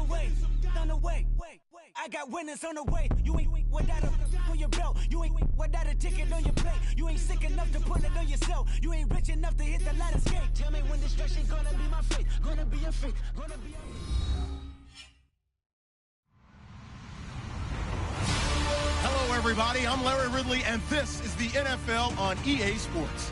way, on the way. I got winners on the way. You ain't without a on your belt. You ain't without a ticket on your plate. You ain't sick enough to pull it on yourself. You ain't rich enough to hit the ladder skate. Tell me when destruction gonna be my fate. Gonna be your fate. Gonna be your Hello, everybody. I'm Larry Ridley, and this is the NFL on EA Sports.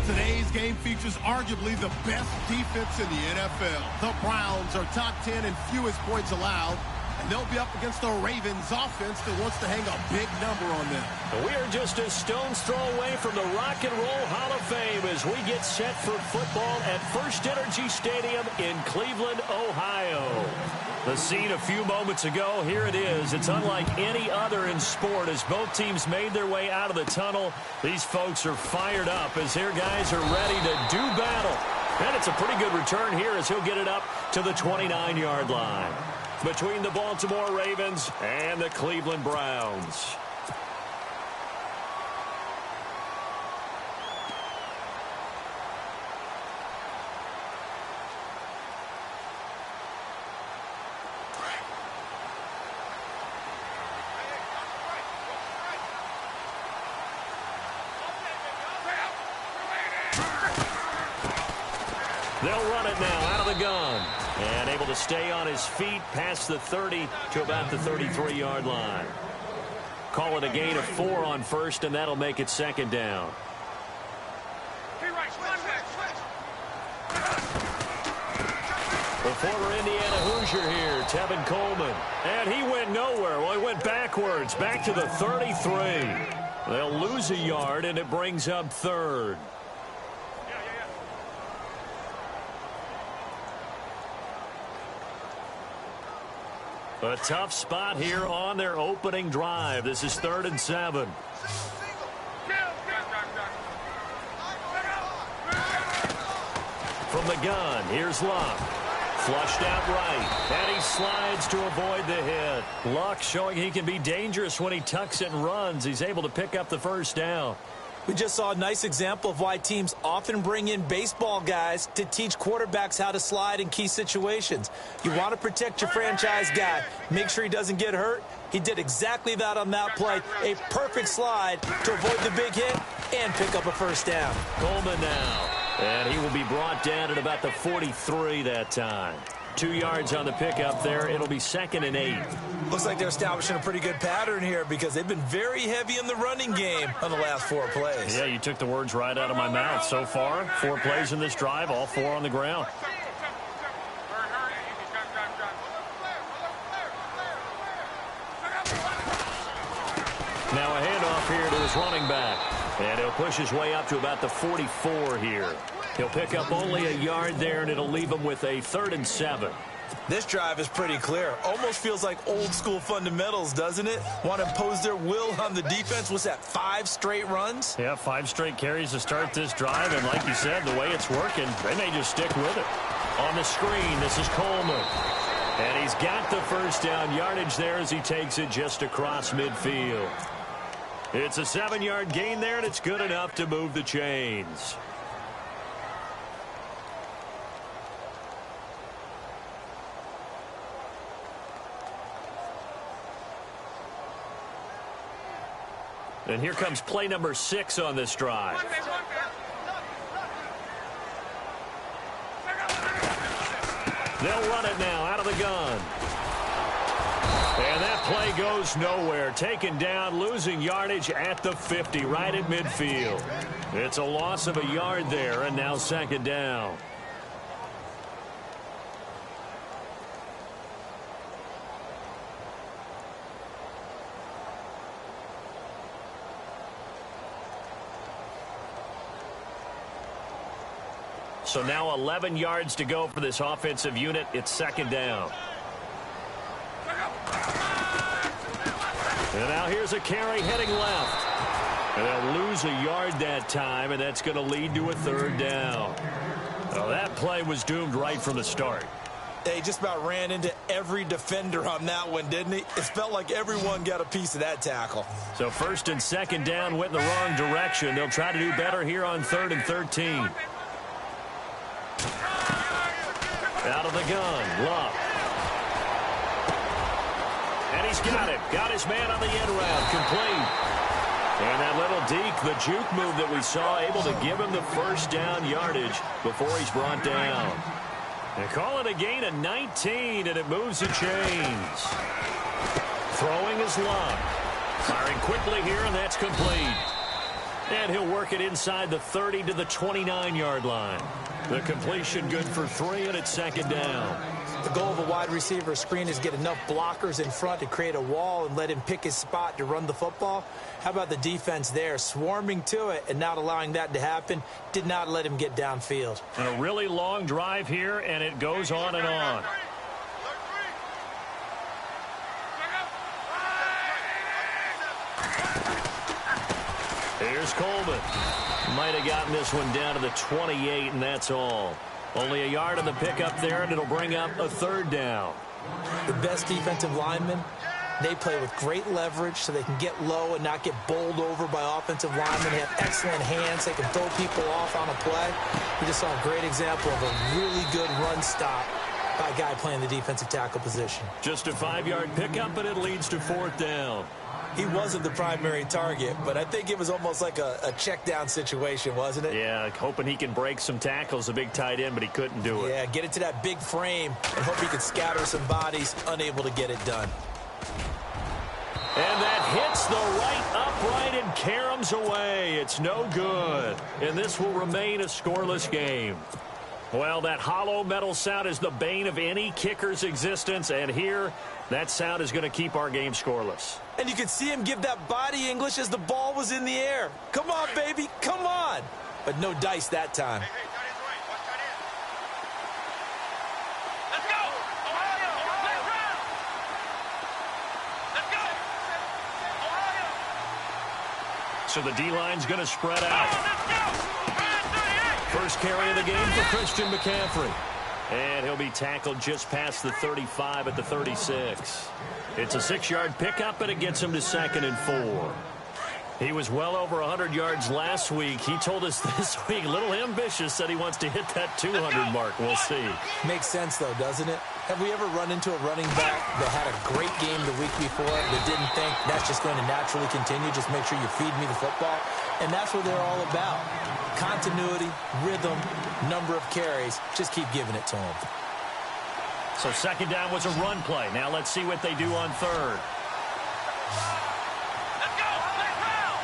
Today's game features arguably the best defense in the NFL. The Browns are top 10 in fewest points allowed, and they'll be up against the Ravens offense that wants to hang a big number on them. We are just a stone's throw away from the Rock and Roll Hall of Fame as we get set for football at First Energy Stadium in Cleveland, Ohio. The scene a few moments ago, here it is. It's unlike any other in sport as both teams made their way out of the tunnel. These folks are fired up as their guys are ready to do battle. And it's a pretty good return here as he'll get it up to the 29-yard line. Between the Baltimore Ravens and the Cleveland Browns. They'll run it now out of the gun. And able to stay on his feet past the 30 to about the 33-yard line. Call it a gain of 4 on first, and that'll make it second down. The former Indiana Hoosier here, Tevin Coleman. And he went nowhere. Well, he went backwards, back to the 33. They'll lose a yard, and it brings up third. A tough spot here on their opening drive. This is 3rd and 7. From the gun, here's Luck. Flushed out right, and he slides to avoid the hit. Luck showing he can be dangerous when he tucks and runs. He's able to pick up the first down. We just saw a nice example of why teams often bring in baseball guys to teach quarterbacks how to slide in key situations. You want to protect your franchise guy. Make sure he doesn't get hurt. He did exactly that on that play. A perfect slide to avoid the big hit and pick up a first down. Coleman now. And he will be brought down at about the 43 that time. 2 yards on the pickup there. It'll be 2nd and 8. Looks like they're establishing a pretty good pattern here because they've been very heavy in the running game on the last 4 plays. Yeah, you took the words right out of my mouth. So far, 4 plays in this drive, all 4 on the ground. Now a handoff here to his running back. And he'll push his way up to about the 44 here. He'll pick up only a yard there, and it'll leave him with a 3rd and 7. This drive is pretty clear. Almost feels like old-school fundamentals, doesn't it? Want to impose their will on the defense. Was that 5 straight runs? Yeah, 5 straight carries to start this drive. And like you said, the way it's working, they may just stick with it. On the screen, this is Coleman. And he's got the first down yardage there as he takes it just across midfield. It's a 7-yard gain there, and it's good enough to move the chains. And here comes play number 6 on this drive. They'll run it now out of the gun. And that play goes nowhere. Taken down, losing yardage at the 50, right at midfield. It's a loss of a yard there, and now 2nd down. So now 11 yards to go for this offensive unit. It's 2nd down. And now here's a carry heading left. And they'll lose a yard that time, and that's going to lead to a 3rd down. Well, that play was doomed right from the start. They just about ran into every defender on that one, didn't he? It felt like everyone got a piece of that tackle. So 1st and 2nd down went in the wrong direction. They'll try to do better here on 3rd and 13. Out of the gun, Luck. And he's got it. Got his man on the end route. Complete. And that little deke, the juke move that we saw, able to give him the first down yardage before he's brought down. They call it a gain of 19, and it moves the chains. Throwing his luck. Firing quickly here, and that's complete. And he'll work it inside the 30 to the 29-yard line. The completion good for 3, and it's second down. The goal of a wide receiver screen is get enough blockers in front to create a wall and let him pick his spot to run the football. How about the defense there, swarming to it and not allowing that to happen? Did not let him get downfield. And a really long drive here, and it goes on and on. Here's Coleman. Might have gotten this one down to the 28, and that's all. Only a yard on the pickup there, and it'll bring up a third down. The best defensive linemen, they play with great leverage so they can get low and not get bowled over by offensive linemen. They have excellent hands. They can throw people off on a play. We just saw a great example of a really good run stop by a guy playing the defensive tackle position. Just a 5-yard pickup, but it leads to fourth down. He wasn't the primary target, but I think it was almost like a check down situation, wasn't it? Yeah, hoping he can break some tackles, a big tight end, but he couldn't do it. Yeah, get it to that big frame and hope he can scatter some bodies, unable to get it done. And that hits the right upright and caroms away. It's no good. And this will remain a scoreless game. Well, that hollow metal sound is the bane of any kicker's existence, and here, that sound is going to keep our game scoreless. And you could see him give that body English as the ball was in the air. Come on, baby, come on. But no dice that time. Let's go! Ohio! Let's round! Let's go! Ohio! So the D-line's going to spread out. Let's go! First carry of the game for Christian McCaffrey. And he'll be tackled just past the 35 at the 36. It's a 6-yard pickup, and it gets him to 2nd and 4. He was well over 100 yards last week. He told us this week, a little ambitious, said he wants to hit that 200 mark. We'll see. Makes sense, though, doesn't it? Have we ever run into a running back that had a great game the week before that didn't think that's just going to naturally continue? Just make sure you feed me the football. And that's what they're all about. Continuity, rhythm, number of carries. Just keep giving it to him. So second down was a run play. Now let's see what they do on third. Let's go! Let's round!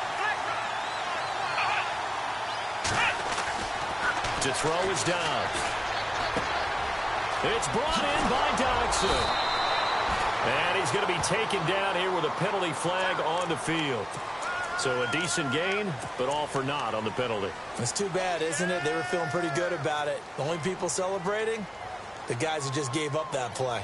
To throw is down. It's brought in by Dodson. And he's going to be taken down here with a penalty flag on the field. So a decent gain, but all for naught on the penalty. It's too bad, isn't it? They were feeling pretty good about it. The only people celebrating, the guys who just gave up that play.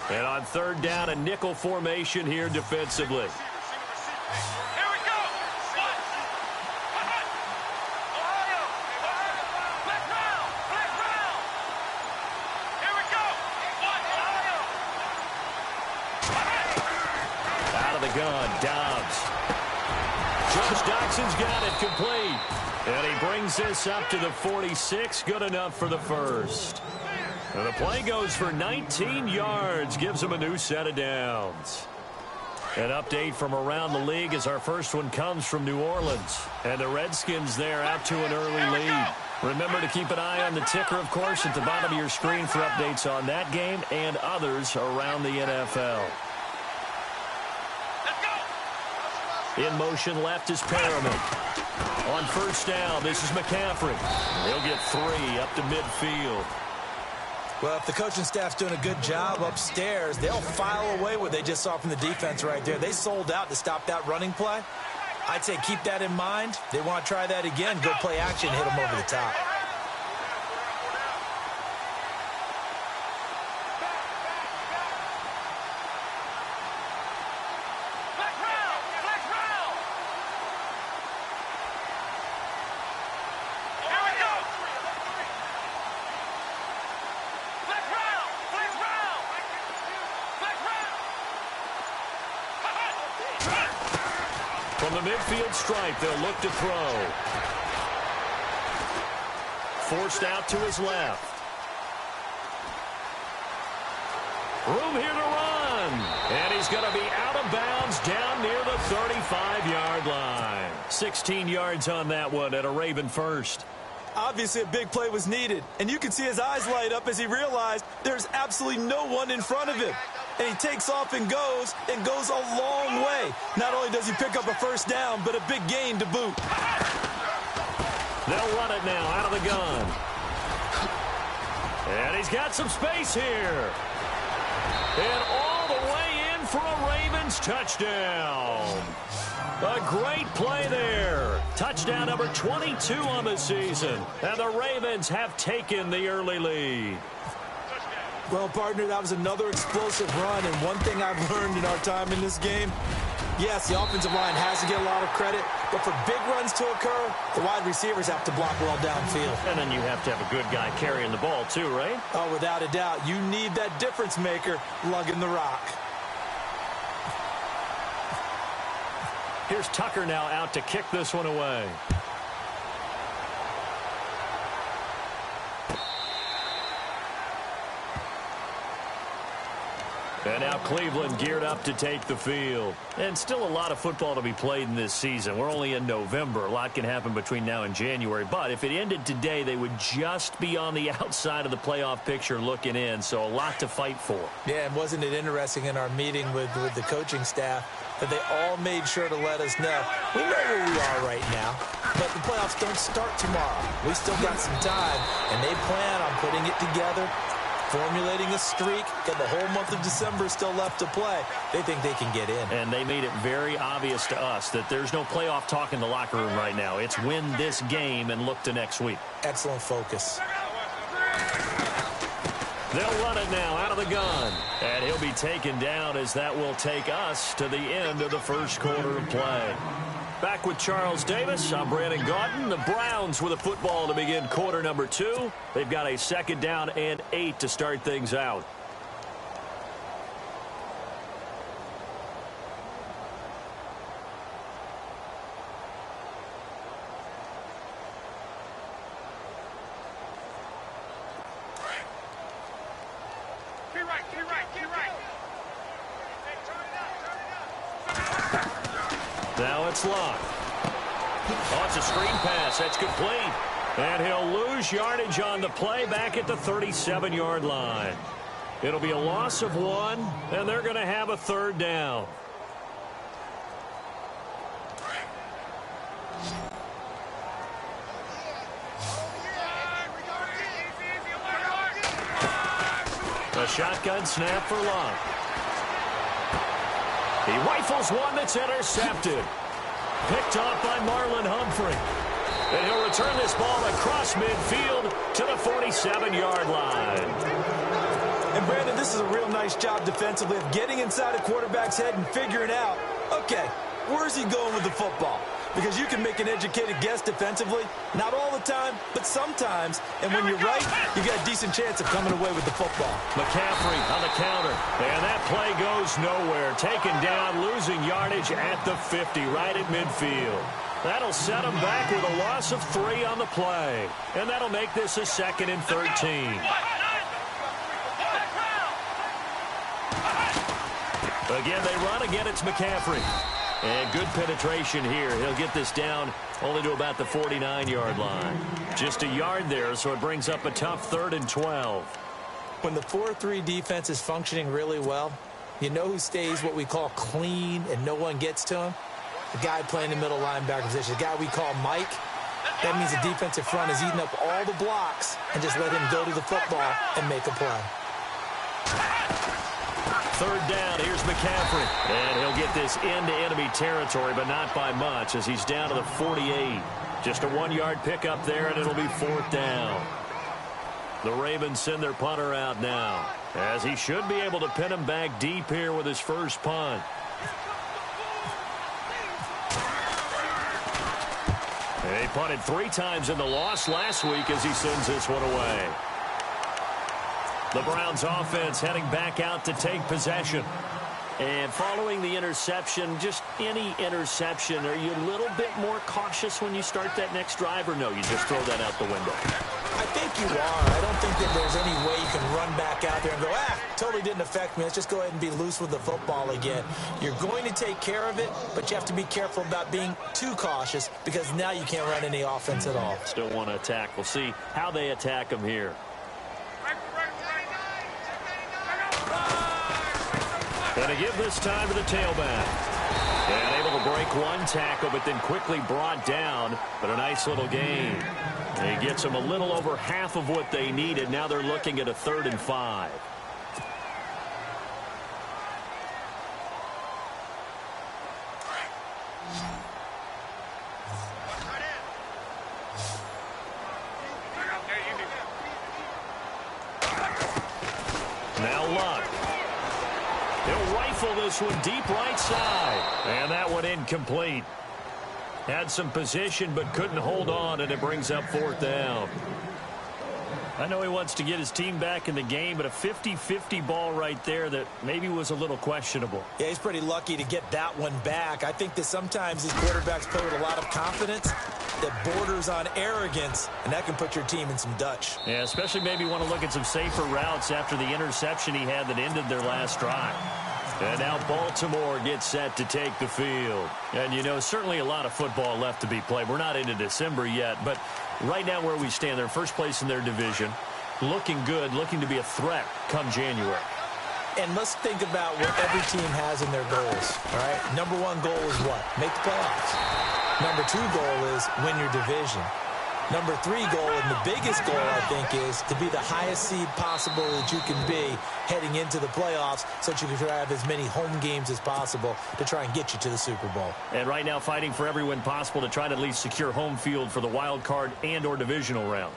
And on third down, a nickel formation here defensively. Here we go! One! Ohio! Let's round! Let's round! Here we go! One! Ohio! Out of the gun, Dobbs. Josh Doxson's got it complete. And he brings this up to the 46. Good enough for the first. And the play goes for 19 yards. Gives him a new set of downs. An update from around the league as our first one comes from New Orleans. And the Redskins there out to an early lead. Remember to keep an eye on the ticker, of course, at the bottom of your screen for updates on that game and others around the NFL. In motion left is Perriman. On first down, this is McCaffrey. He'll get 3 up to midfield. Well, if the coaching staff's doing a good job upstairs, they'll file away what they just saw from the defense right there. They sold out to stop that running play. I'd say keep that in mind. They want to try that again, go play action, hit them over the top. From the midfield stripe, they'll look to throw. Forced out to his left. Room here to run. And he's going to be out of bounds down near the 35-yard line. 16 yards on that one and a Raven first. Obviously, a big play was needed, and you can see his eyes light up as he realized there's absolutely no one in front of him. And he takes off and goes a long way. Not only does he pick up a first down, but a big gain to boot. They'll run it now out of the gun. And he's got some space here. And all the way in for a Ravens touchdown. A great play there. Touchdown number 22 on the season. And the Ravens have taken the early lead. Well, partner, that was another explosive run. And one thing I've learned in our time in this game, yes, the offensive line has to get a lot of credit. But for big runs to occur, the wide receivers have to block well downfield. And then you have to have a good guy carrying the ball too, right? Oh, without a doubt. You need that difference maker lugging the rock. Here's Tucker now out to kick this one away. And now Cleveland geared up to take the field. And still a lot of football to be played in this season. We're only in November. A lot can happen between now and January. But if it ended today, they would just be on the outside of the playoff picture looking in. So a lot to fight for. Yeah, and wasn't it interesting in our meeting with the coaching staff that they all made sure to let us know we know where we are right now, but the playoffs don't start tomorrow. We still got some time, and they plan on putting it together, formulating a streak, got the whole month of December still left to play. They think they can get in. And they made it very obvious to us that there's no playoff talk in the locker room right now. It's win this game and look to next week. Excellent focus. They'll run it now out of the gun. And he'll be taken down as that will take us to the end of the first quarter of play. Back with Charles Davis, I'm Brandon Gaudin. The Browns with a football to begin quarter number 2. They've got a second down and 8 to start things out. Now it's locked. Oh, it's a screen pass. That's complete. And he'll lose yardage on the play back at the 37-yard line. It'll be a loss of 1, and they're going to have a third down. A shotgun snap for Locke. He rifles one that's intercepted. Picked off by Marlon Humphrey. And he'll return this ball across midfield to the 47-yard line. And, Brandon, this is a real nice job defensively of getting inside a quarterback's head and figuring out, okay, where's he going with the football? Because you can make an educated guess defensively, not all the time, but sometimes. And when you're right, you got a decent chance of coming away with the football. McCaffrey on the counter. And that play goes nowhere. Taken down, losing yardage at the 50, right at midfield. That'll set him back with a loss of 3 on the play. And that'll make this a 2nd and 13. Again, they run. Again, it's McCaffrey. And good penetration here. He'll get this down only to about the 49-yard line. Just a yard there, so it brings up a tough 3rd and 12. When the 4-3 defense is functioning really well, you know who stays what we call clean and no one gets to him? The guy playing the middle linebacker position, the guy we call Mike. That means the defensive front is eating up all the blocks and just let him go to the football and make a play. 3rd down, here's McCaffrey. And he'll get this into enemy territory, but not by much as he's down to the 48. Just a 1-yard pickup there, and it'll be 4th down. The Ravens send their punter out now, as he should be able to pin him back deep here with his first punt. He punted 3 times in the loss last week as he sends this one away. The Browns offense heading back out to take possession. And following the interception, just any interception, are you a little bit more cautious when you start that next drive, or no, you just throw that out the window? I think you are. I don't think that there's any way you can run back out there and go, totally didn't affect me. Let's just go ahead and be loose with the football again. You're going to take care of it, but you have to be careful about being too cautious because now you can't run any offense at all. Still want to attack. We'll see how they attack them here. And to give this time to the tailback. And able to break one tackle, but then quickly brought down. But a nice little gain. He gets them a little over half of what they needed. Now they're looking at a 3rd and 5. Now Luck. He'll rifle this one deep right side. And that one incomplete. Had some position but couldn't hold on, and it brings up 4th down. I know he wants to get his team back in the game, but a 50-50 ball right there that maybe was a little questionable. Yeah, he's pretty lucky to get that one back. I think that sometimes these quarterbacks play with a lot of confidence that borders on arrogance, and that can put your team in some Dutch. Yeah, especially maybe want to look at some safer routes after the interception he had that ended their last drive. And now Baltimore gets set to take the field. And, you know, certainly a lot of football left to be played. We're not into December yet, but right now where we stand, they're first place in their division, looking good, looking to be a threat come January. And let's think about what every team has in their goals, all right? Number 1 goal is what? Make the playoffs. Number 2 goal is win your division. Number 3 goal, and the biggest goal, I think, is to be the highest seed possible that you can be heading into the playoffs so that you can have as many home games as possible to try and get you to the Super Bowl. And right now fighting for every win possible to try to at least secure home field for the wild card and or divisional round.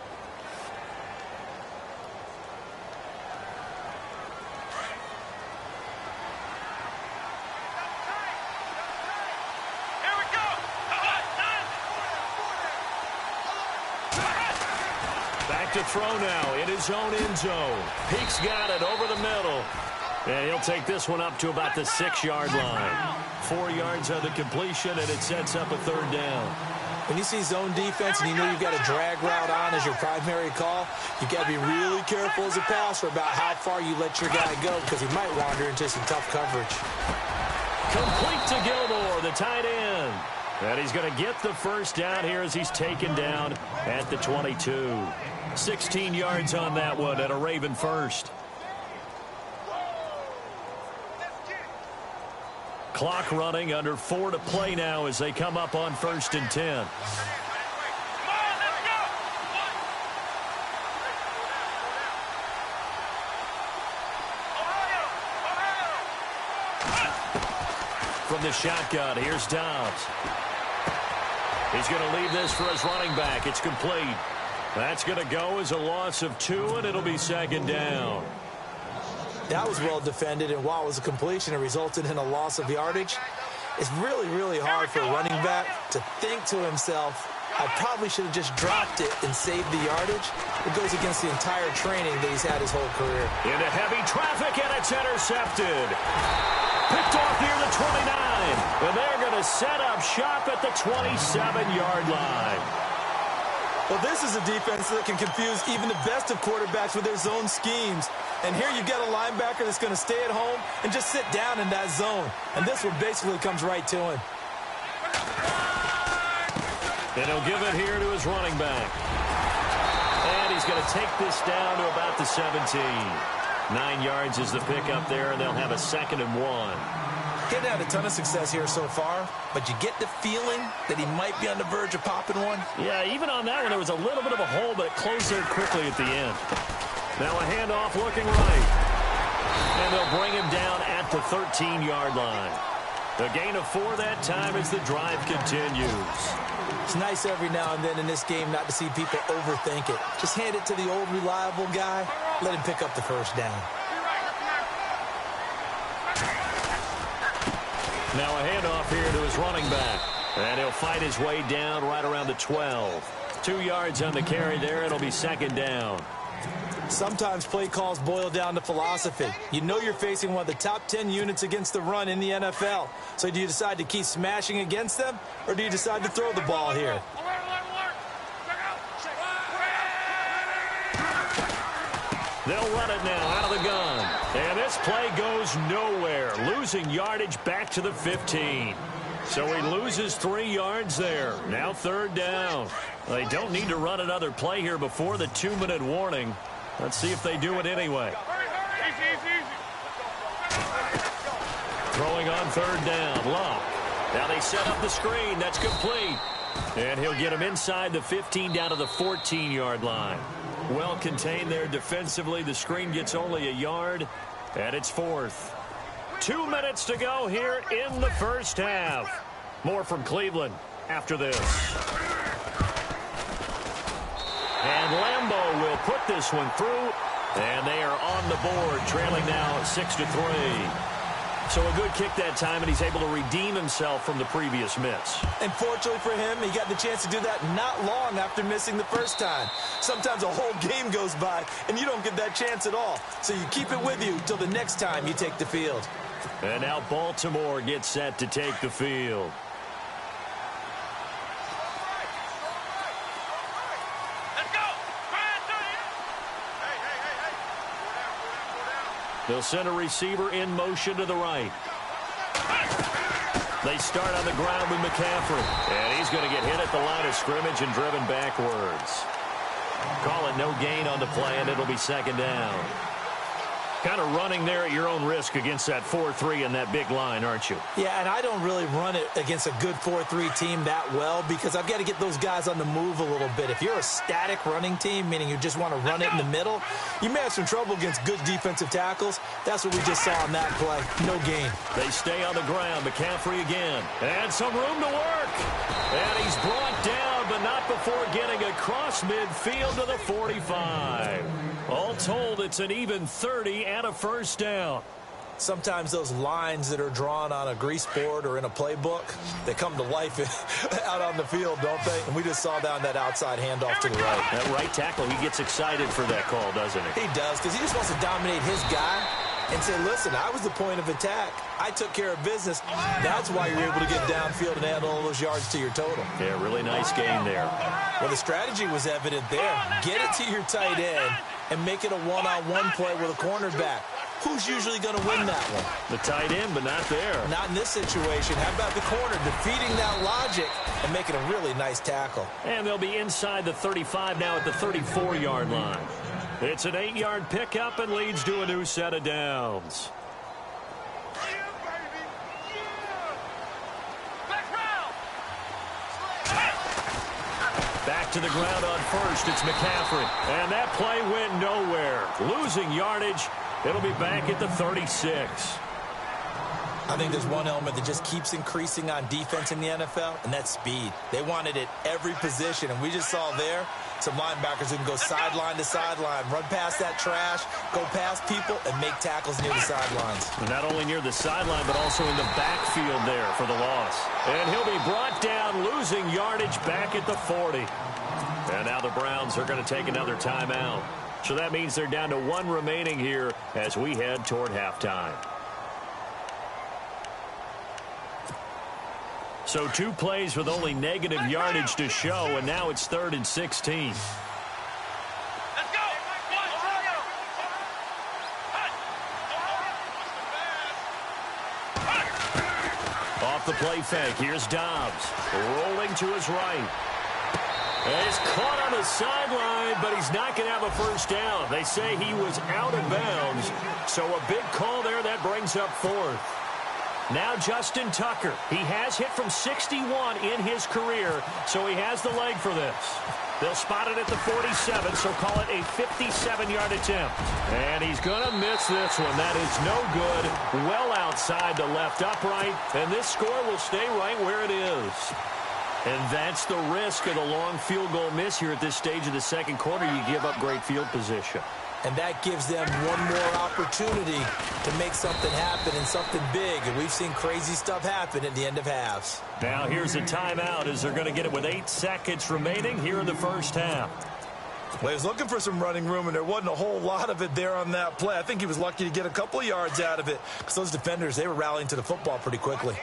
To throw now in his own end zone. Peek's got it over the middle. And he'll take this one up to about the 6-yard line. 4 yards on the completion, and it sets up a 3rd down. When you see zone defense and you know you've got a drag route on as your primary call, you've got to be really careful as a passer about how far you let your guy go because he might wander into some tough coverage. Complete to Gilmore, the tight end. And he's going to get the 1st down here as he's taken down at the 22. 16 yards on that one at a Raven 1st. Clock running, under 4 to play now as they come up on 1st and 10. From the shotgun, here's Dobbs. He's going to leave this for his running back. It's complete. That's going to go as a loss of 2, and it'll be 2nd down. That was well defended, and while it was a completion, it resulted in a loss of yardage. It's really, really hard for a running back to think to himself, I probably should have just dropped it and saved the yardage. It goes against the entire training that he's had his whole career. Into heavy traffic, and it's intercepted. Picked off near the 29, and they're going to set up shop at the 27-yard line. Well, this is a defense that can confuse even the best of quarterbacks with their zone schemes. And here you've got a linebacker that's going to stay at home and just sit down in that zone. And this one basically comes right to him. And he'll give it here to his running back. And he's going to take this down to about the 17. 9 yards is the pickup there, and they'll have a 2nd and 1. He's had a ton of success here so far, but you get the feeling that he might be on the verge of popping one. Yeah, even on that one, there was a little bit of a hole, but it closed there quickly at the end. Now a handoff looking right. And they'll bring him down at the 13-yard line. The gain of 4 that time as the drive continues. It's nice every now and then in this game not to see people overthink it. Just hand it to the old reliable guy. Let him pick up the 1st down. Now a handoff here to his running back. And he'll fight his way down right around the 12. 2 yards on the carry there. It'll be 2nd down. Sometimes play calls boil down to philosophy. You know you're facing one of the top 10 units against the run in the NFL. So do you decide to keep smashing against them, or do you decide to throw the ball here? They'll run it now out of the gun. And this play goes nowhere, losing yardage back to the 15. So he loses 3 yards there. Now 3rd down. They don't need to run another play here before the 2-minute warning. Let's see if they do it anyway. Throwing on 3rd down. Locke. Now they set up the screen. That's complete. And he'll get him inside the 15 down to the 14-yard line. Well contained there defensively. The screen gets only a yard, and it's 4th. 2 minutes to go here in the first half. More from Cleveland after this. And Lambeau will put this one through, and they are on the board, trailing now 6-3. So a good kick that time, and he's able to redeem himself from the previous miss. And fortunately for him, he got the chance to do that not long after missing the first time. Sometimes a whole game goes by, and you don't get that chance at all. So you keep it with you till the next time you take the field. And now Baltimore gets set to take the field. They'll send a receiver in motion to the right. They start on the ground with McCaffrey. And he's going to get hit at the line of scrimmage and driven backwards. Call it no gain on the play, and it'll be 2nd down. Kind of running there at your own risk against that 4-3 and that big line, aren't you? Yeah, and I don't really run it against a good 4-3 team that well because I've got to get those guys on the move a little bit. If you're a static running team, meaning you just want to run it in the middle, you may have some trouble against good defensive tackles. That's what we just saw on that play. No gain. They stay on the ground. McCaffrey again. And some room to work. And he's brought down, but not before getting across midfield to the 45. All told, it's an even 30 and a first down. Sometimes those lines that are drawn on a grease board or in a playbook, they come to life out on the field, don't they? And we just saw down that outside handoff to the right. That right tackle, he gets excited for that call, doesn't he? He does, because he just wants to dominate his guy and say, listen, I was the point of attack. I took care of business. That's why you're able to get downfield and add all those yards to your total. Yeah, really nice game there. Well, the strategy was evident there. Get it to your tight end and make it a one-on-one play with a cornerback. Who's usually going to win that one? The tight end, but not there. Not in this situation. How about the corner defeating that logic and making a really nice tackle? And they'll be inside the 35 now at the 34-yard line. It's an 8-yard pickup and leads to a new set of downs. Back to the ground on first. It's McCaffrey. And that play went nowhere. Losing yardage. It'll be back at the 36. I think there's one element that just keeps increasing on defense in the NFL, and that's speed. They want it at every position, and we just saw there some linebackers who can go sideline to sideline, run past that trash, go past people, and make tackles near the sidelines. Not only near the sideline, but also in the backfield there for the loss. And he'll be brought down, losing yardage back at the 40. And now the Browns are going to take another timeout. So that means they're down to 1 remaining here as we head toward halftime. So 2 plays with only negative yardage to show, and now it's 3rd and 16. Let's go! Off the play fake, here's Dobbs. Rolling to his right. And he's caught on the sideline, but he's not going to have a first down. They say he was out of bounds, so a big call there that brings up 4th. Now Justin Tucker. He has hit from 61 in his career, so he has the leg for this. They'll spot it at the 47, so call it a 57-yard attempt. And he's going to miss this one. That is no good. Well outside the left upright, and this score will stay right where it is. And that's the risk of the long field goal miss here at this stage of the second quarter. You give up great field position. And that gives them one more opportunity to make something happen and something big. And we've seen crazy stuff happen at the end of halves. Now here's a timeout as they're going to get it with 8 seconds remaining here in the first half. Well, he was looking for some running room, and there wasn't a whole lot of it there on that play. I think he was lucky to get a couple of yards out of it because those defenders, they were rallying to the football pretty quickly.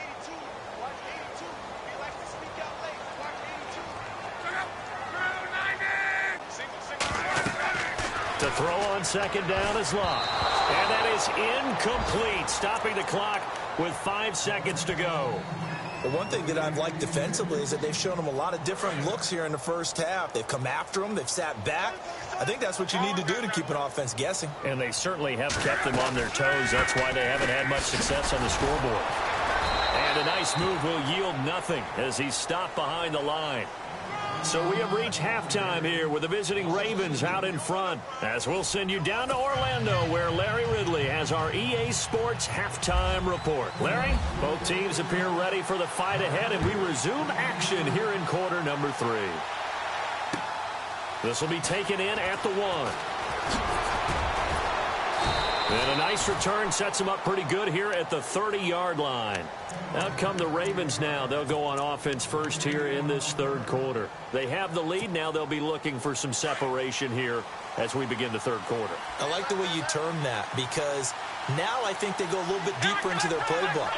To throw on second down is Locke. And that is incomplete, stopping the clock with 5 seconds to go. Well, one thing that I've liked defensively is that they've shown him a lot of different looks here in the first half. They've come after him. They've sat back. I think that's what you need to do to keep an offense guessing. And they certainly have kept them on their toes. That's why they haven't had much success on the scoreboard. And a nice move will yield nothing as he's stopped behind the line. So we have reached halftime here with the visiting Ravens out in front, as we'll send you down to Orlando where Larry Ridley has our EA Sports halftime report. Larry, both teams appear ready for the fight ahead, and we resume action here in quarter number 3. This will be taken in at the 1. And a nice return sets them up pretty good here at the 30-yard line. Out come the Ravens now. They'll go on offense first here in this third quarter. They have the lead. Now they'll be looking for some separation here as we begin the third quarter. I like the way you term that because now I think they go a little bit deeper into their playbook.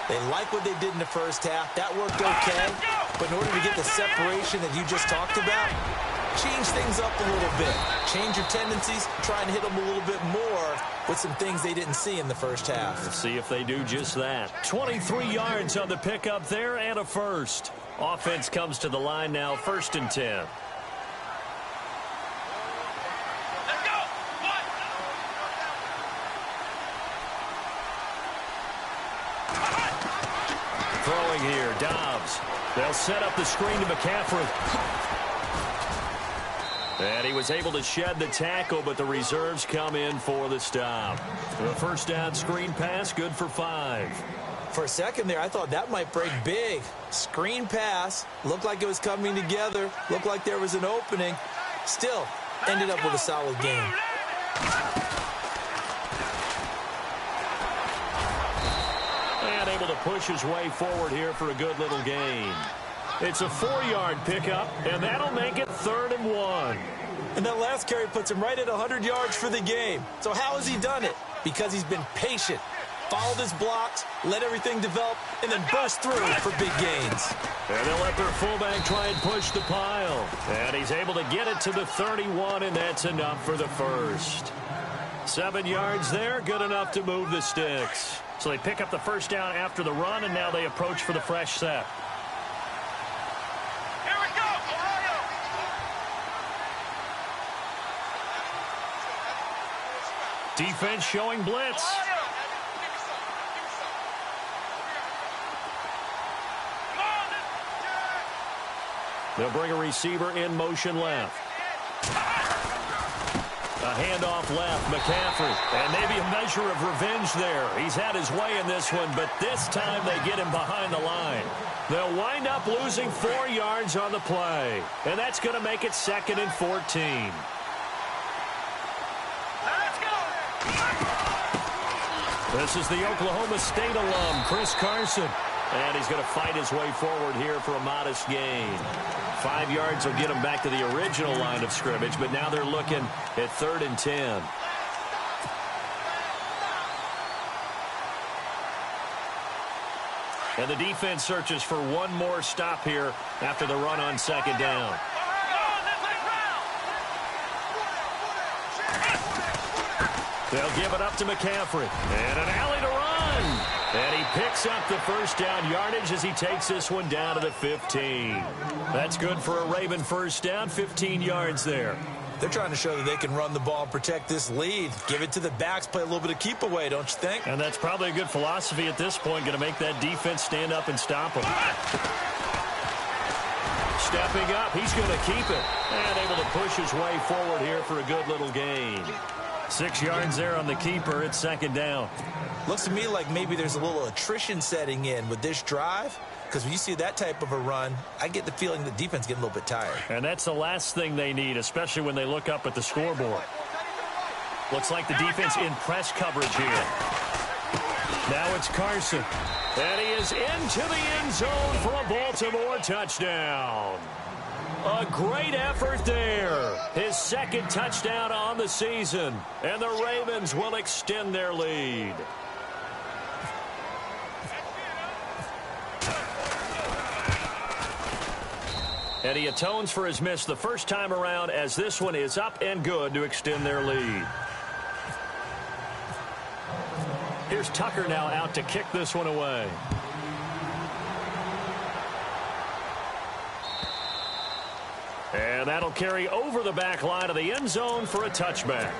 They like what they did in the first half. That worked okay. But in order to get the separation that you just talked about, change things up a little bit. Change your tendencies. Try and hit them a little bit more with some things they didn't see in the first half. Let's see if they do just that. 23 yards on the pickup there and a first. Offense comes to the line now, 1st and 10. Let's go. One. Throwing here, Dobbs. They'll set up the screen to McCaffrey. And he was able to shed the tackle, but the reserves come in for the stop. The first down screen pass, good for 5. For a second there, I thought that might break big. Screen pass, looked like it was coming together, looked like there was an opening. Still, ended up with a solid game. And able to push his way forward here for a good little gain. It's a 4-yard pickup, and that'll make it 3rd and 1. And that last carry puts him right at 100 yards for the game. So how has he done it? Because he's been patient, followed his blocks, let everything develop, and then burst through for big gains. And they'll let their fullback try and push the pile. And he's able to get it to the 31, and that's enough for the first. 7 yards there, good enough to move the sticks. So they pick up the first down after the run, and now they approach for the fresh set. Defense showing blitz. They'll bring a receiver in motion left. A handoff left, McCaffrey. And maybe a measure of revenge there. He's had his way in this one, but this time they get him behind the line. They'll wind up losing 4 yards on the play. And that's going to make it 2nd and 14. This is the Oklahoma State alum, Chris Carson. And he's going to fight his way forward here for a modest gain. 5 yards will get him back to the original line of scrimmage, but now they're looking at 3rd and 10. And the defense searches for one more stop here after the run on 2nd down. They'll give it up to McCaffrey. And an alley to run. And he picks up the first down yardage as he takes this one down to the 15. That's good for a Raven first down, 15 yards there. They're trying to show that they can run the ball and protect this lead. Give it to the backs, play a little bit of keep away, don't you think? And that's probably a good philosophy at this point, going to make that defense stand up and stop them. Stepping up, he's going to keep it. And able to push his way forward here for a good little gain. 6 yards there on the keeper. It's 2nd down. Looks to me like maybe there's a little attrition setting in with this drive. Because when you see that type of a run, I get the feeling the defense getting a little bit tired. And that's the last thing they need, especially when they look up at the scoreboard. Looks like the defense in press coverage here. Now it's Carson. And he is into the end zone for a Baltimore touchdown. A great effort there. His second touchdown on the season. And the Ravens will extend their lead. And he atones for his miss the first time around, as this one is up and good to extend their lead. Here's Tucker now out to kick this one away. And that'll carry over the back line of the end zone for a touchback.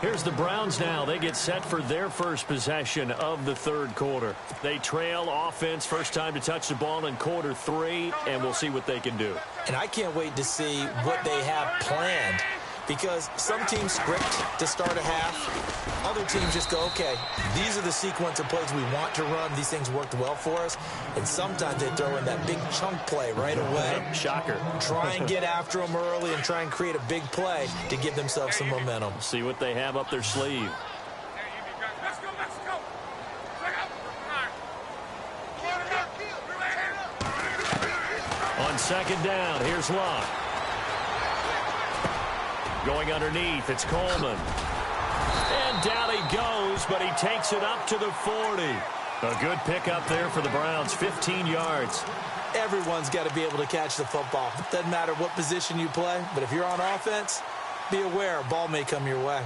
Here's the Browns now. They get set for their first possession of the third quarter. They trail offense, first time to touch the ball in quarter 3, and we'll see what they can do. And I can't wait to see what they have planned, because some teams script to start a half. Other teams just go, okay, these are the sequence of plays we want to run. These things worked well for us. And sometimes they throw in that big chunk play right away. Shocker. Try and get after them early and try and create a big play to give themselves some momentum. See what they have up their sleeve. Let's go, let's go. On second down, here's Locke. Going underneath, it's Coleman. And down he goes, but he takes it up to the 40. A good pickup there for the Browns, 15 yards. Everyone's got to be able to catch the football. Doesn't matter what position you play, but if you're on offense, be aware a ball may come your way.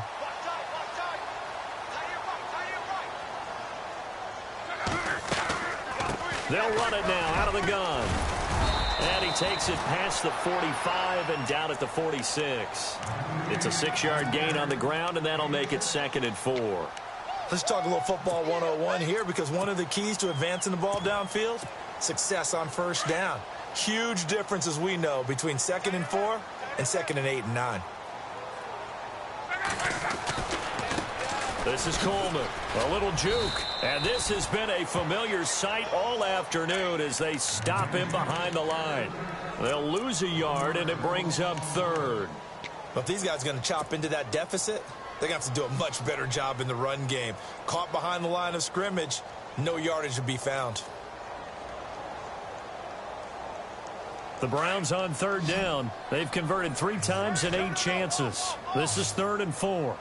They'll run it now out of the gun. And he takes it past the 45 and down at the 46. It's a 6-yard gain on the ground, and that'll make it 2nd and 4. Let's talk a little football 101 here, because one of the keys to advancing the ball downfield, success on first down. Huge difference, as we know, between 2nd and 4 and 2nd and 8 and 9. This is Coleman, a little juke, and this has been a familiar sight all afternoon as they stop him behind the line. They'll lose a yard, and it brings up 3rd. But if these guys are going to chop into that deficit, they're going to have to do a much better job in the run game. Caught behind the line of scrimmage, no yardage to be found. The Browns on 3rd down. They've converted 3 times in 8 chances. This is 3rd and 4.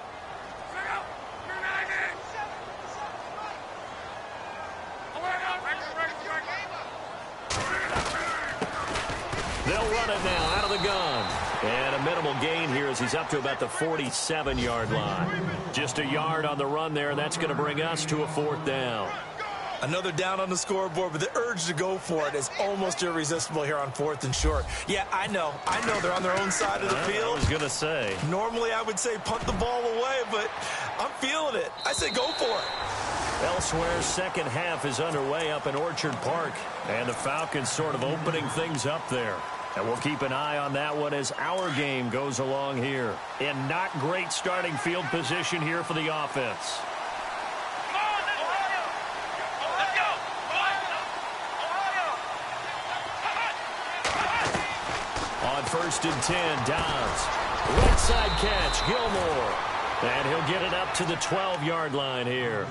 They'll run it now out of the gun. And a minimal gain here as he's up to about the 47-yard line. Just a yard on the run there, and that's going to bring us to a 4th down. Another down on the scoreboard, but the urge to go for it is almost irresistible here on 4th and short. Yeah, I know they're on their own side of the field. I was going to say. Normally I would say punt the ball away, but I'm feeling it. I say go for it. Elsewhere, second half is underway up in Orchard Park, and the Falcons sort of opening things up there. And we'll keep an eye on that one as our game goes along here. In not great starting field position here for the offense. On 1st and 10, Downs. Right side catch, Gilmore. And he'll get it up to the 12-yard line here.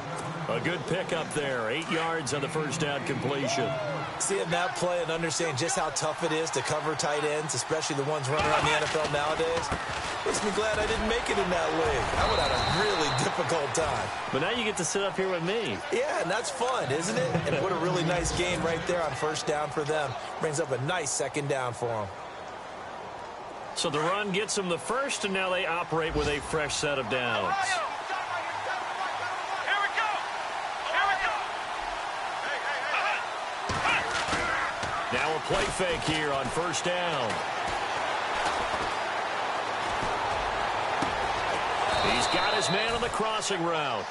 A good pickup there. 8 yards on the first down completion. Seeing that play and understanding just how tough it is to cover tight ends, especially the ones running around the NFL nowadays, makes me glad I didn't make it in that league. I would have had a really difficult time. But now you get to sit up here with me. Yeah, and that's fun, isn't it? And what a really nice game right there on first down for them. Brings up a nice 2nd down for them. So the run gets them the first, and now they operate with a fresh set of downs. Now a play fake here on first down. He's got his man on the crossing route.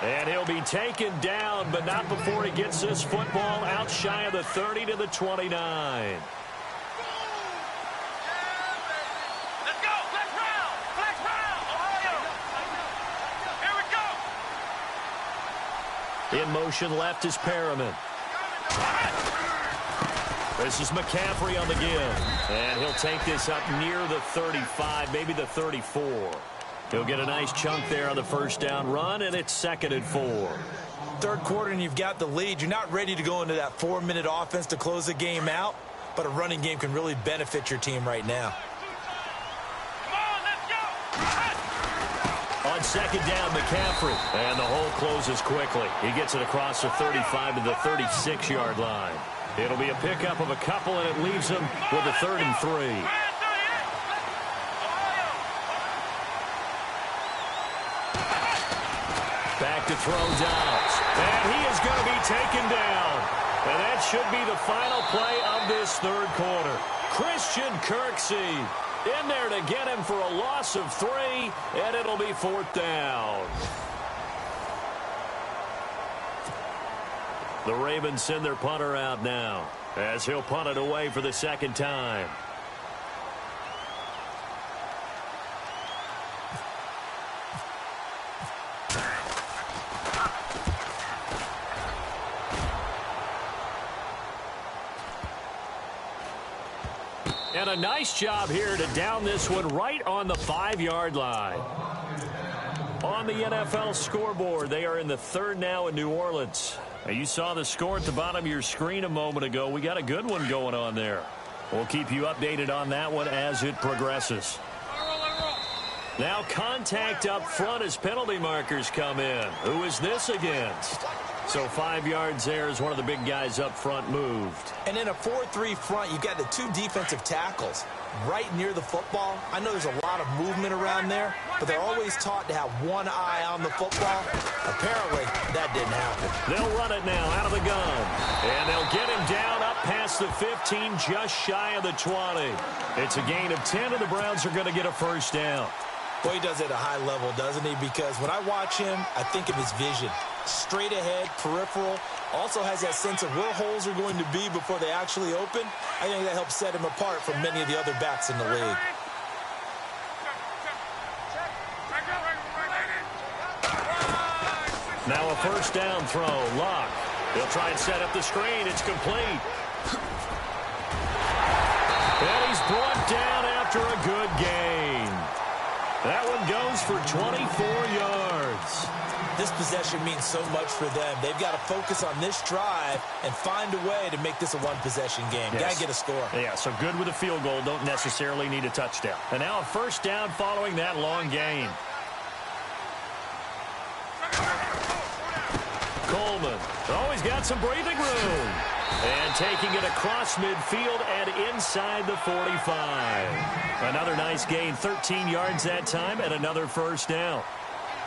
And he'll be taken down, but not before he gets this football out shy of the 30 to the 29. In motion left is Perriman. This is McCaffrey on the give. And he'll take this up near the 35, maybe the 34. He'll get a nice chunk there on the first down run, and it's 2nd and 4. Third quarter and you've got the lead. You're not ready to go into that 4-minute offense to close the game out. but a running game can really benefit your team right now. Come on, let's go. On second down, McCaffrey. And the hole closes quickly. He gets it across the 35 to the 36-yard line. It'll be a pickup of a couple, and it leaves him with a 3rd and 3. Back to throw Downs. And he is going to be taken down. And that should be the final play of this third quarter. Christian Kirksey in there to get him for a loss of 3, and it'll be 4th down. The Ravens send their punter out now as he'll punt it away for the second time. And a nice job here to down this one right on the 5-yard line. On the NFL scoreboard, they are in the 3rd now in New Orleans. Now, you saw the score at the bottom of your screen a moment ago. We got a good one going on there. We'll keep you updated on that one as it progresses. Now contact up front as penalty markers come in. Who is this against? So 5 yards there as one of the big guys up front moved. And in a 4-3 front, you've got the 2 defensive tackles right near the football. I know there's a lot of movement around there, but they're always taught to have one eye on the football. Apparently, that didn't happen. They'll run it now out of the gun. And they'll get him down up past the 15, just shy of the 20. It's a gain of 10, and the Browns are going to get a first down. Boy, he does it at a high level, doesn't he? Because when I watch him, I think of his vision. Straight ahead, peripheral. Also has that sense of where holes are going to be before they actually open. I think that helps set him apart from many of the other backs in the league. Now a first down throw. Lock. He'll try and set up the screen. It's complete. And he's brought down after a good gain. That one goes for 24 yards. This possession means so much for them. They've got to focus on this drive and find a way to make this a one-possession game. Yes. Got to get a score. Yeah, so good with a field goal. Don't necessarily need a touchdown. And now a first down following that long gain. Coleman. Oh, he's got some breathing room. And taking it across midfield and inside the 45. Another nice gain, 13 yards that time, and another first down.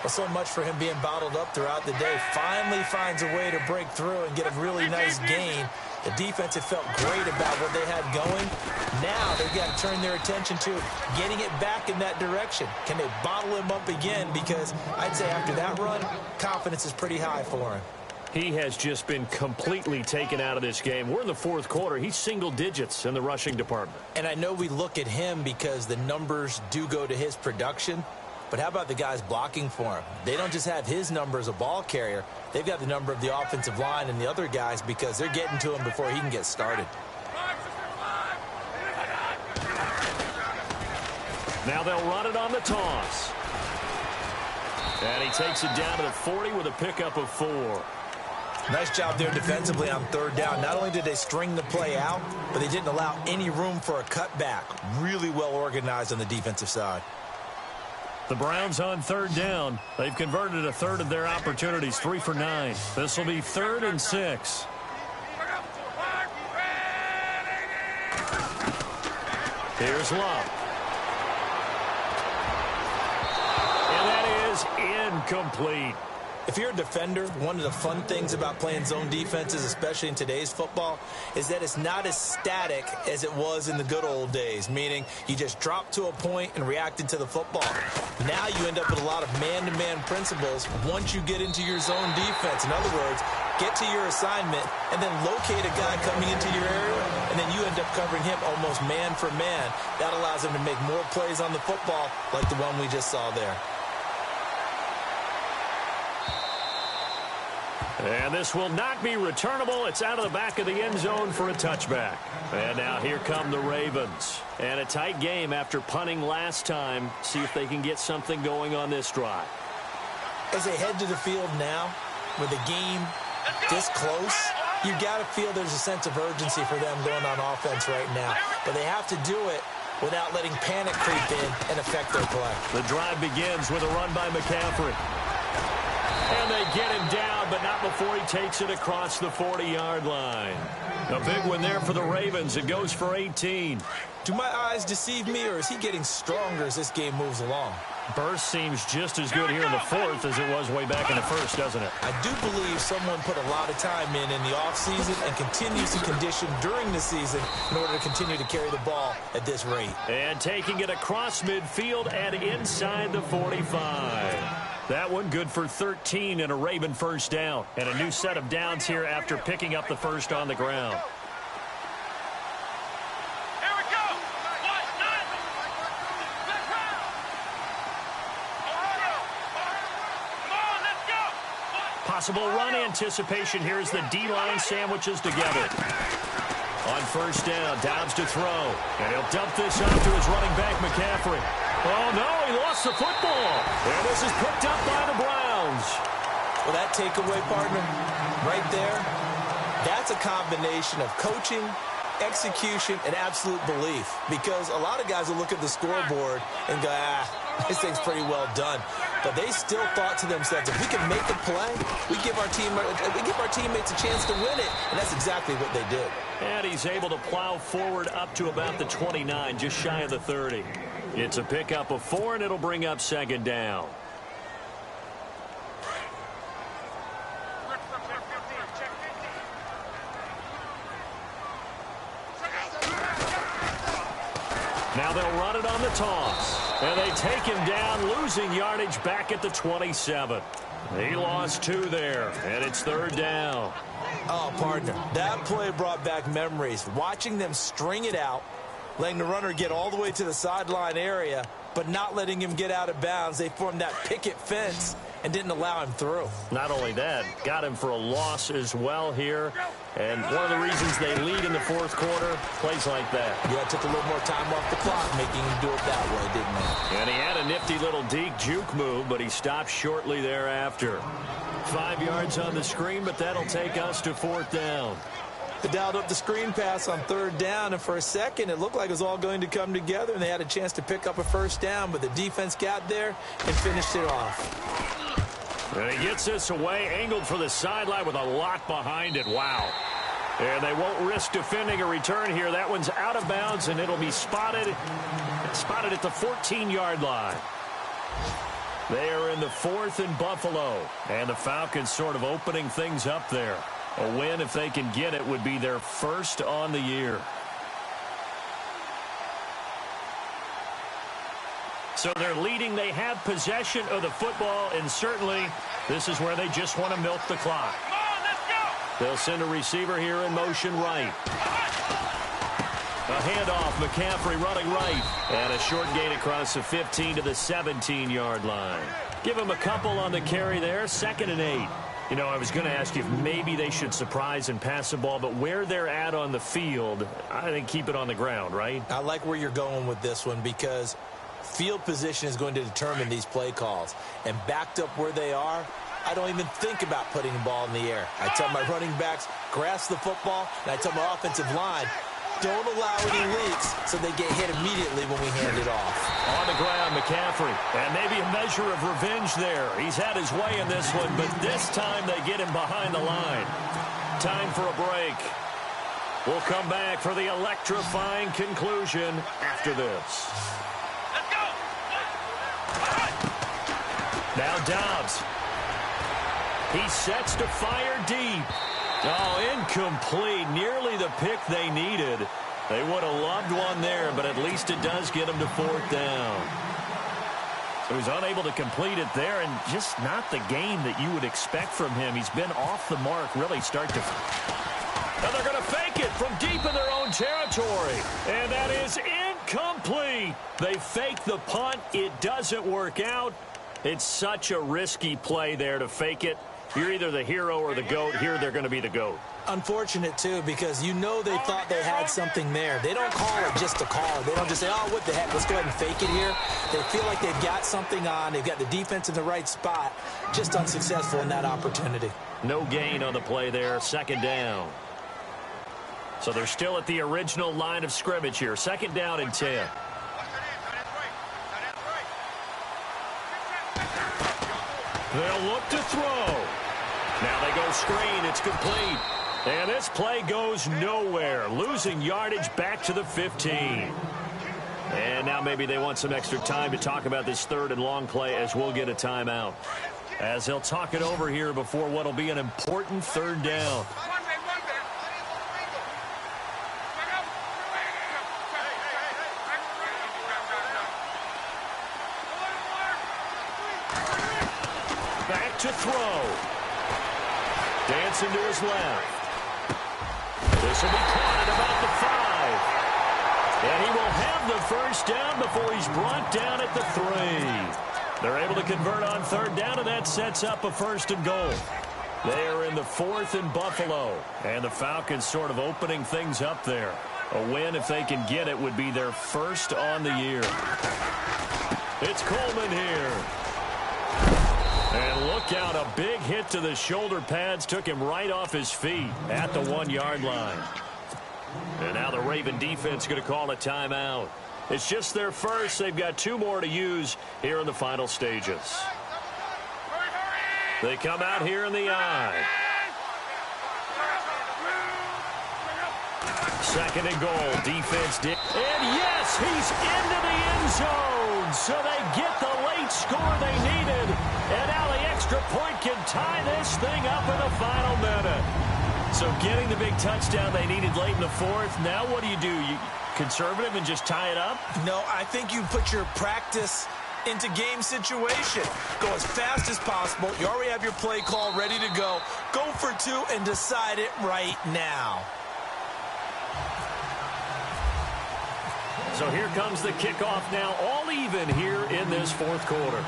Well, so much for him being bottled up throughout the day. Finally finds a way to break through and get a really nice gain. The defense had felt great about what they had going. Now they've got to turn their attention to getting it back in that direction. Can they bottle him up again? Because I'd say after that run, confidence is pretty high for him. He has just been completely taken out of this game. We're in the 4th quarter. He's single digits in the rushing department. And I know we look at him because the numbers do go to his production. But how about the guys blocking for him? They don't just have his number as a ball carrier. They've got the number of the offensive line and the other guys because they're getting to him before he can get started. Now they'll run it on the toss. And he takes it down to the 40 with a pickup of 4. Nice job there defensively on 3rd down. Not only did they string the play out, but they didn't allow any room for a cutback. Really well organized on the defensive side. The Browns on 3rd down. They've converted a 1/3 of their opportunities, 3 for 9. This will be 3rd and 6. Here's Love. And that is incomplete. If you're a defender, one of the fun things about playing zone defenses, especially in today's football, is that it's not as static as it was in the good old days, meaning you just drop to a point and reacted to the football. Now you end up with a lot of man-to-man principles once you get into your zone defense. In other words, get to your assignment and then locate a guy coming into your area, and then you end up covering him almost man for man. That allows him to make more plays on the football like the one we just saw there. And this will not be returnable. It's out of the back of the end zone for a touchback. And now here come the Ravens. And a tight game after punting last time. See if they can get something going on this drive. As they head to the field now, with the game this close, You got to feel there's a sense of urgency for them going on offense right now. But they have to do it without letting panic creep in and affect their play. The drive begins with a run by McCaffrey. And they get him down, but not before he takes it across the 40-yard line. A big one there for the Ravens. It goes for 18. Do my eyes deceive me, or is he getting stronger as this game moves along? Burst seems just as good here in the fourth as it was way back in the first, doesn't it? I do believe someone put a lot of time in the offseason and continues to condition during the season in order to continue to carry the ball at this rate. And taking it across midfield and inside the 45. That one good for 13 and a Raven first down. And a new set of downs here after picking up the first on the ground. Possible run anticipation here as the D-line sandwiches together. On first down, Dobbs to throw. And he'll dump this off to his running back, McCaffrey. Oh, no, he lost the football. And this is picked up by the Browns. Well, that takeaway, partner, right there, that's a combination of coaching, execution, and absolute belief. Because a lot of guys will look at the scoreboard and go, this thing's pretty well done. But they still thought to themselves, if we can make a play, we give our teammates a chance to win it. And that's exactly what they did. And he's able to plow forward up to about the 29, just shy of the 30. It's a pickup of 4, and it'll bring up second down. Now they'll run it on the toss. And they take him down, losing yardage back at the 27. He lost 2 there, and it's third down. Oh, partner, that play brought back memories. Watching them string it out, letting the runner get all the way to the sideline area, but not letting him get out of bounds. They formed that picket fence and didn't allow him through. Not only that, got him for a loss as well here. And one of the reasons they lead in the fourth quarter, plays like that. Yeah, it took a little more time off the clock, making him do it that way, didn't it? And he had a nifty little deke juke move, but he stopped shortly thereafter. 5 yards on the screen, but that'll take us to fourth down. They dialed up the screen pass on third down, and for a second, it looked like it was all going to come together, and they had a chance to pick up a first down, but the defense got there and finished it off. And he gets this away, angled for the sideline with a lot behind it. Wow. And they won't risk defending a return here. That one's out of bounds, and it'll be spotted at the 14-yard line. They are in the fourth in Buffalo, and the Falcons sort of opening things up there. A win, if they can get it, would be their first on the year. So they're leading. They have possession of the football, and certainly this is where they just want to milk the clock. Come on, let's go. They'll send a receiver here in motion right. A handoff, McCaffrey running right. And a short gain across the 15 to the 17-yard line. Give him a couple on the carry there, 2nd and 8. You know, I was going to ask you if maybe they should surprise and pass the ball, but where they're at on the field, I think keep it on the ground, right? I like where you're going with this one because field position is going to determine these play calls. And backed up where they are, I don't even think about putting the ball in the air. I tell my running backs, grasp the football, and I tell my offensive line, don't allow any leaks so they get hit immediately when we hand it off. On the ground, McCaffrey. And maybe a measure of revenge there. He's had his way in this one, but this time they get him behind the line. Time for a break. We'll come back for the electrifying conclusion after this. Let's go. Now Dobbs. He sets to fire deep. Oh, incomplete. Nearly the pick they needed. They would have loved one there, but at least it does get them to fourth down. So he's unable to complete it there, and just not the game that you would expect from him. He's been off the mark, really start to... Now they're going to fake it from deep in their own territory. And that is incomplete. They fake the punt. It doesn't work out. It's such a risky play there to fake it. You're either the hero or the GOAT. Here they're going to be the GOAT. Unfortunate, too, because you know they thought they had something there. They don't call it just to call it. They don't just say, oh, what the heck, let's go ahead and fake it here. They feel like they've got something on. They've got the defense in the right spot. Just unsuccessful in that opportunity. No gain on the play there. Second down. So they're still at the original line of scrimmage here. Second down and 10. They'll look to throw. Now they go screen. It's complete. And this play goes nowhere. Losing yardage back to the 15. And now maybe they want some extra time to talk about this third and long play as we'll get a timeout. As they'll talk it over here before what will be an important third down. Back to throw. Dancing to his left. This will be caught at about the 5. And he will have the first down before he's brought down at the 3. They're able to convert on third down, and that sets up a first and goal. They are in the 4th in Buffalo. And the Falcons sort of opening things up there. A win, if they can get it, would be their first on the year. It's Coleman here. And look out, a big hit to the shoulder pads took him right off his feet at the 1-yard line. And now the Raven defense going to call a timeout. It's just their first. They've got 2 more to use here in the final stages. They come out here in the I. Second and goal. Defense did. And yes, he's into the end zone. So they get the late score they needed. And now the extra point can tie this thing up in the final minute. So getting the big touchdown they needed late in the 4th. Now what do? You conservative and just tie it up? No, I think you put your practice into game situation. Go as fast as possible. You already have your play call ready to go. Go for 2 and decide it right now. So here comes the kickoff now, all even here in this 4th quarter.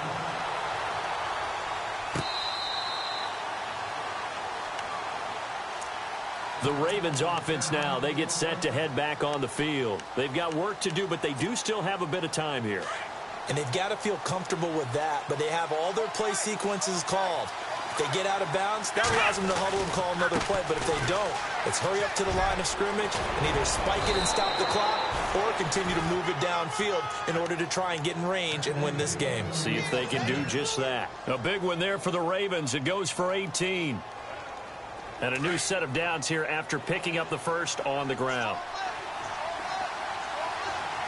The Ravens offense now, they get set to head back on the field. They've got work to do, but they do still have a bit of time here. And they've got to feel comfortable with that, but they have all their play sequences called. If they get out of bounds, that allows them to huddle and call another play. But if they don't, it's hurry up to the line of scrimmage and either spike it and stop the clock or continue to move it downfield in order to try and get in range and win this game. See if they can do just that. A big one there for the Ravens. It goes for 18. And a new set of downs here after picking up the first on the ground.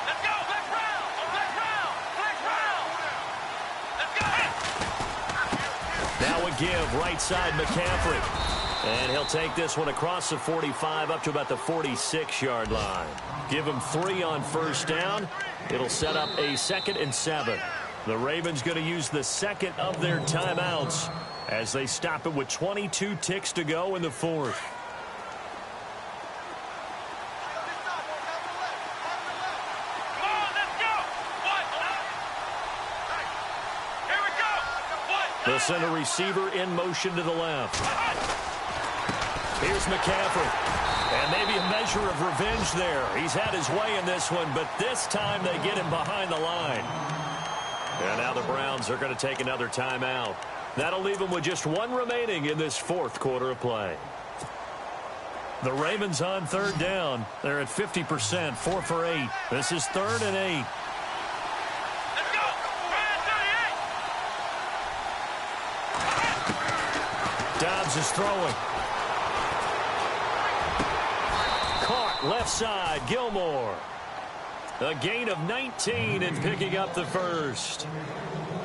Let's go! Black round! Black round! Black round! Let's go! Now a give, right side McCaffrey. And he'll take this one across the 45 up to about the 46-yard line. Give him 3 on first down. It'll set up a 2nd and 7. The Ravens going to use the second of their timeouts as they stop it with 22 ticks to go in the 4th. Come on, let's go! Here we go! They'll send a receiver in motion to the left. Here's McCaffrey. And maybe a measure of revenge there. He's had his way in this one, but this time they get him behind the line. And now the Browns are going to take another timeout. That'll leave them with just 1 remaining in this 4th quarter of play. The Ravens on third down. They're at 50%, 4 for 8. This is 3rd and 8. Let's go! Dobbs is throwing. Caught left side, Gilmore. A gain of 19 and picking up the first.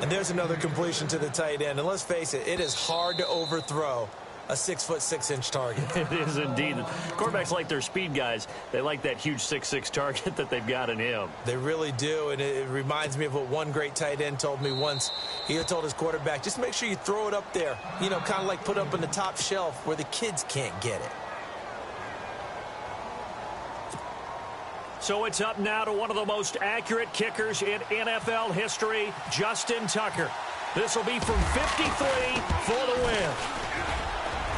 And there's another completion to the tight end. And let's face it, it is hard to overthrow a 6'6" target. It is indeed. Quarterbacks like their speed guys. They like that huge 6'6" target that they've got in him. They really do, and it reminds me of what one great tight end told me once. He told his quarterback, just make sure you throw it up there. You know, kind of like put up on the top shelf where the kids can't get it. So it's up now to one of the most accurate kickers in NFL history, Justin Tucker. This will be from 53 for the win.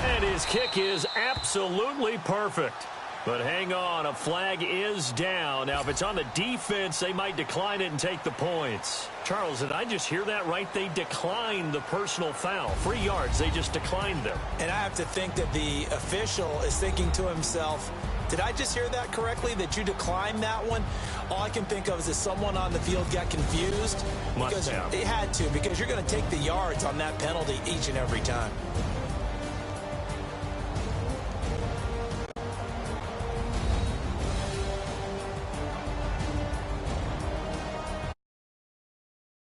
And his kick is absolutely perfect. But hang on, a flag is down. Now, if it's on the defense, they might decline it and take the points. Charles, did I just hear that right? They declined the personal foul. 3 yards, they just declined them. And I have to think that the official is thinking to himself, did I just hear that correctly, that you declined that one? All I can think of is that someone on the field got confused. Must have. They had to, because you're going to take the yards on that penalty each and every time.